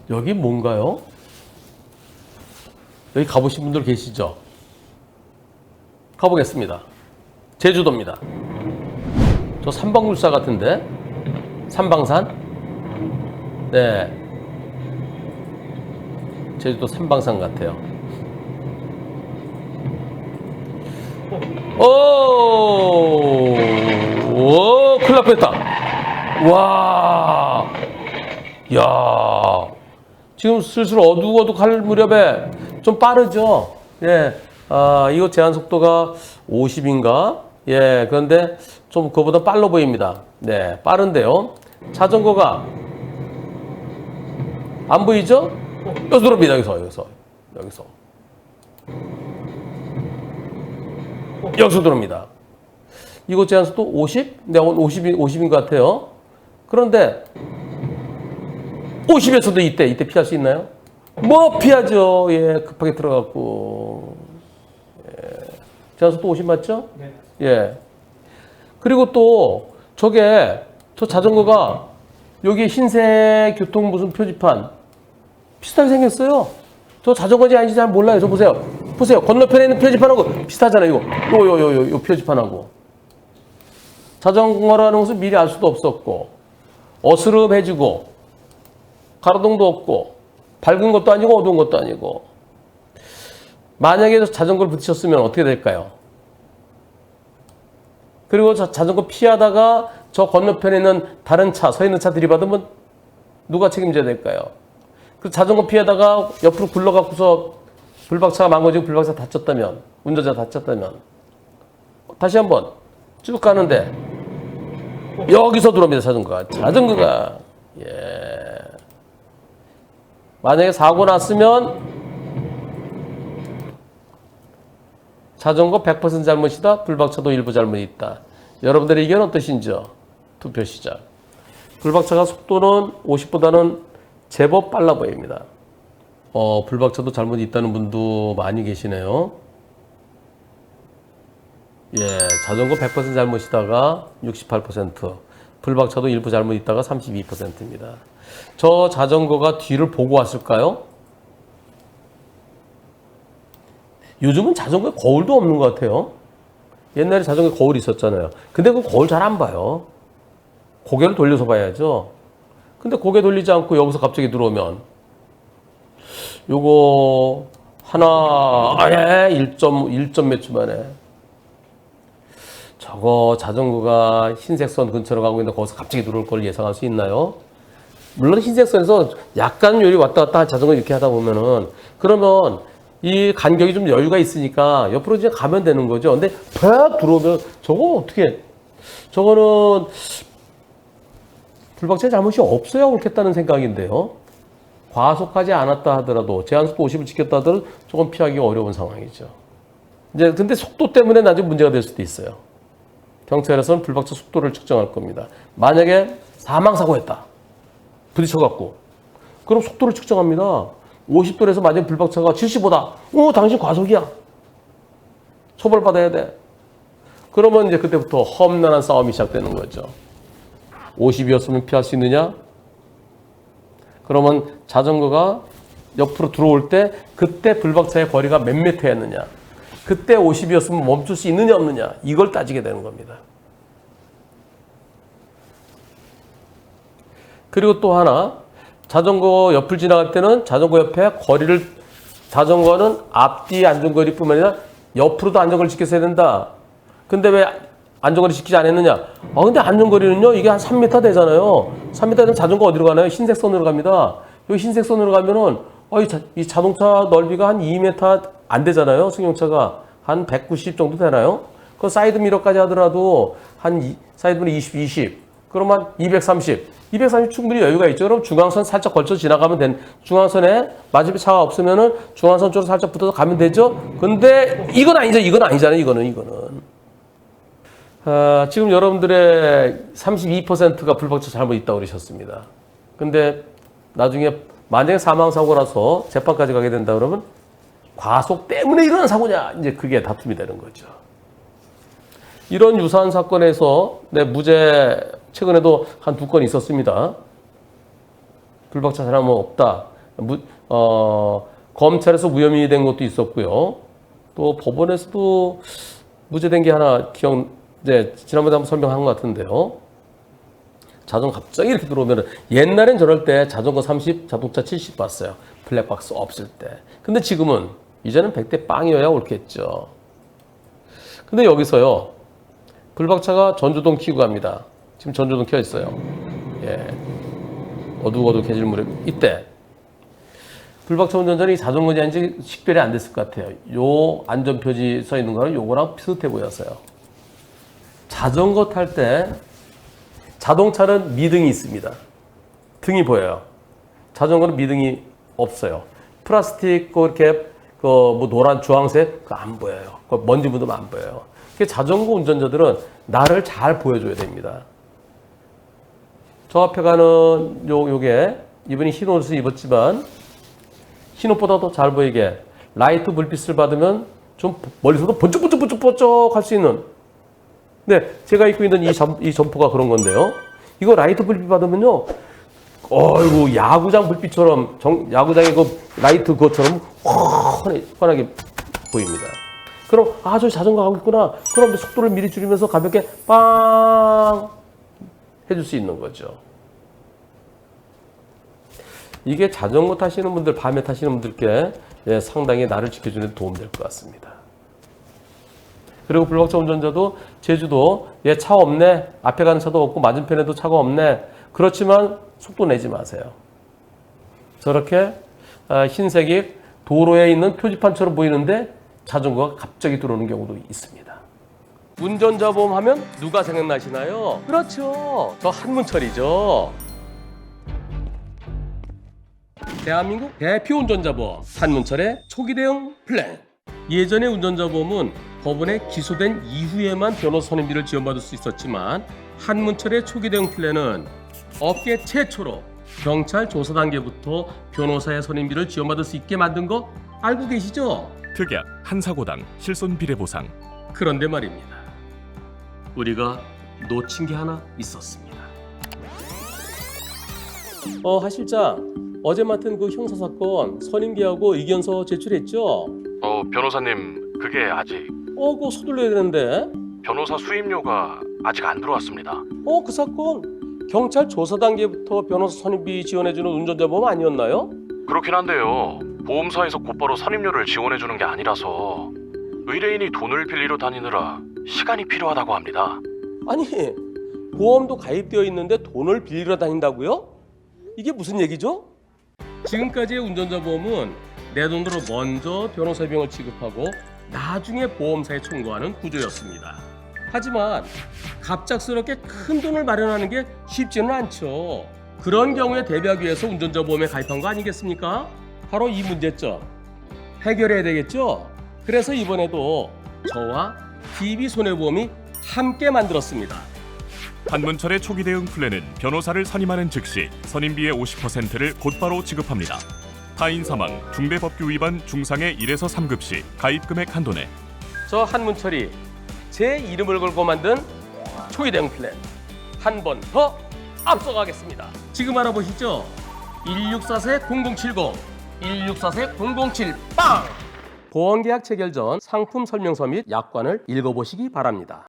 여기 뭔가요? 여기 가보신 분들 계시죠? 가보겠습니다. 제주도입니다. 저 삼방물사 같은데? 삼방산? 네. 제주도 삼방산 같아요. 오, 큰일 날 뻔했다. 와, 야, 지금 슬슬 어둑어둑할 무렵에 좀 빠르죠? 예, 이거 제한 속도가 50인가? 예, 그런데 좀 그거보다 빨라 보입니다. 네, 빠른데요. 자전거가 안 보이죠? 여기서 들어옵니다. 여기서 들어옵니다. 이거 제한 속도 50? 네, 50인 것 같아요. 그런데 50에서도 이때 피할 수 있나요? 뭐 피하죠. 예, 급하게 들어갔고. 예. 제한 속도 50 맞죠? 네. 예. 그리고 또 저 자전거가 여기 흰색 교통 무슨 표지판 비슷하게 생겼어요. 저 자전거인지 아닌지 잘 몰라요. 저 보세요. 건너편에 있는 표지판하고 비슷하잖아요. 요 표지판하고. 자전거라는 것을 미리 알 수도 없었고, 어스름해지고, 가로등도 없고, 밝은 것도 아니고 어두운 것도 아니고. 만약에 자전거를 부딪혔으면 어떻게 될까요? 그리고 자전거 피하다가 저 건너편에 있는 다른 차, 서 있는 차 들이받으면 누가 책임져야 될까요? 그 자전거 피하다가 옆으로 굴러가고서 불박차가 망가지고 불박차 다쳤다면, 운전자 다쳤다면, 다시 한번 쭉 가는데 여기서 들어옵니다. 자전거가 예. 만약에 사고 났으면 자전거 100% 잘못이다. 불박차도 일부 잘못이 있다. 여러분들의 의견은 어떠신지요? 투표 시작. 불박차가 속도는 50보다는 제법 빨라 보입니다. 불박차도 잘못이 있다는 분도 많이 계시네요. 예, 자전거 100% 잘못이다가 68%, 불박차도 일부 잘못 있다가 32%입니다. 저 자전거가 뒤를 보고 왔을까요? 요즘은 자전거에 거울도 없는 것 같아요. 옛날에 자전거에 거울이 있었잖아요. 근데 그 거울 잘 안 봐요. 고개를 돌려서 봐야죠. 근데 고개 돌리지 않고 여기서 갑자기 들어오면 요거 하나, 1점 몇 초 만에 저거 자전거가 흰색 선 근처로 가고 있는데 거기서 갑자기 들어올 걸 예상할 수 있나요? 물론 흰색 선에서 약간 요리 왔다 갔다 자전거 이렇게 하다 보면은 그러면 이 간격이 좀 여유가 있으니까 옆으로 이제 가면 되는 거죠. 근데 팍 들어오면 저거 어떻게, 저거는 불박차의 잘못이 없어야 옳겠다는 생각인데요. 과속하지 않았다 하더라도 제한속도 50을 지켰다 하더라도 조금 피하기가 어려운 상황이죠. 이제 근데 속도 때문에 나중에 문제가 될 수도 있어요. 경찰에서는 불박차 속도를 측정할 겁니다. 만약에 사망사고였다. 부딪혀갖고. 그럼 속도를 측정합니다. 50도에서 만약에 불박차가 75다. 당신 과속이야. 처벌받아야 돼. 그러면 이제 그때부터 험난한 싸움이 시작되는 거죠. 50이었으면 피할 수 있느냐? 그러면 자전거가 옆으로 들어올 때 그때 불박차의 거리가 몇 미터였느냐? 그때 50이었으면 멈출 수 있느냐 없느냐? 이걸 따지게 되는 겁니다. 그리고 또 하나, 자전거 옆을 지나갈 때는 자전거 옆에 거리를, 자전거는 앞뒤 안전거리뿐만 아니라 옆으로도 안전거리를 지켜야 된다. 근데 왜 안전거리 지키지 않았느냐? 근데 안전거리는요, 이게 한 3m 되잖아요. 3m 되면 자전거 어디로 가나요? 흰색 선으로 갑니다. 여기 흰색 선으로 가면은, 이 자동차 넓이가 한 2m 안 되잖아요. 승용차가. 한 190 정도 되나요? 그 사이드 미러까지 하더라도 사이드 미러 20. 그러면 230 충분히 여유가 있죠. 그럼 중앙선 살짝 걸쳐 지나가면 중앙선에 마지막에 차가 없으면은 중앙선 쪽으로 살짝 붙어서 가면 되죠. 근데 이건 아니잖아요. 이거는. 지금 여러분들의 32%가 불박차 잘못 있다고 그러셨습니다. 근데 나중에 만약에 사망사고라서 재판까지 가게 된다 그러면 과속 때문에 일어난 사고냐? 이제 그게 다툼이 되는 거죠. 이런 유사한 사건에서 무죄 최근에도 한 2건 있었습니다. 불박차 잘못 없다. 검찰에서 무혐의 된 것도 있었고요. 또 법원에서도 무죄된 게 하나 지난번에 한번 설명한 것 같은데요. 자전거 갑자기 이렇게 들어오면 옛날엔 저럴 때 자전거 30, 자동차 70 봤어요. 블랙박스 없을 때. 근데 지금은 이제는 100대 빵이어야 옳겠죠. 근데 여기서요. 불박차가 전조등 켜고 갑니다. 지금 전조등 켜 있어요. 예. 어둑어둑해질 무렵 이때 불박차 운전자는 자전거인지 아닌지 식별이 안 됐을 것 같아요. 요 안전표지 써 있는 거는 요거랑 비슷해 보여서요. 자전거 탈 때 자동차는 미등이 있습니다. 등이 보여요. 자전거는 미등이 없어요. 플라스틱 이렇게 뭐 노란 주황색 그거 안 보여요. 먼지 묻으면 안 보여요. 자전거 운전자들은 나를 잘 보여줘야 됩니다. 저 앞에 가는 요게 이분이 흰 옷을 입었지만 흰 옷보다 더 잘 보이게 라이트 불빛을 받으면 좀 멀리서도 번쩍번쩍 할 수 있는. 네, 제가 입고 있는 이 점퍼가 그런 건데요. 이거 라이트 불빛 받으면요, 어이구 야구장 불빛처럼 야구장의 그 라이트 그것처럼 환하게 보입니다. 그럼 저 자전거 가고 있구나. 그럼 속도를 미리 줄이면서 가볍게 빵 해줄 수 있는 거죠. 이게 자전거 타시는 분들, 밤에 타시는 분들께 상당히 나를 지켜주는 데 도움될 것 같습니다. 그리고 불박차 운전자도 제주도 차 없네, 앞에 가는 차도 없고 맞은편에도 차가 없네. 그렇지만 속도 내지 마세요. 저렇게 흰색이 도로에 있는 표지판처럼 보이는데 자전거가 갑자기 들어오는 경우도 있습니다. 운전자 보험 하면 누가 생각나시나요? 그렇죠. 저 한문철이죠. 대한민국 대표 운전자 보험 한문철의 초기 대응 플랜. 예전의 운전자 보험은 법원에 기소된 이후에만 변호사 선임비를 지원받을 수 있었지만 한문철의 초기 대응 플랜은 업계 최초로 경찰 조사 단계부터 변호사의 선임비를 지원받을 수 있게 만든 거 알고 계시죠? 특약 한 사고당 실손 비례 보상. 그런데 말입니다. 우리가 놓친 게 하나 있었습니다. 하 실장, 어제 맡은 그 형사사건 선임비하고 의견서 제출했죠? 변호사님, 그게 아직 그거 서둘러야 되는데. 변호사 수임료가 아직 안 들어왔습니다. 그 사건 경찰 조사 단계부터 변호사 선임비 지원해주는 운전자 보험 아니었나요? 그렇긴 한데요. 보험사에서 곧바로 선임료를 지원해주는 게 아니라서 의뢰인이 돈을 빌리러 다니느라 시간이 필요하다고 합니다. 아니, 보험도 가입되어 있는데 돈을 빌리러 다닌다고요? 이게 무슨 얘기죠? 지금까지의 운전자 보험은 내 돈으로 먼저 변호사 비용을 지급하고 나중에 보험사에 청구하는 구조였습니다. 하지만 갑작스럽게 큰 돈을 마련하는 게 쉽지는 않죠. 그런 경우에 대비하기 위해서 운전자 보험에 가입한 거 아니겠습니까? 바로 이 문제점 해결해야 되겠죠? 그래서 이번에도 저와 DB손해보험이 함께 만들었습니다. 한문철의 초기 대응 플랜은 변호사를 선임하는 즉시 선임비의 50%를 곧바로 지급합니다. 타인 사망, 중대법규 위반 중상의 1에서 3급 시 가입 금액 한도 내. 저 한문철이 제 이름을 걸고 만든 초기 대응 플랜 한 번 더 앞서가겠습니다. 지금 알아보시죠. 164-0070, 164-0070 빵! 보험계약 체결 전 상품 설명서 및 약관을 읽어보시기 바랍니다.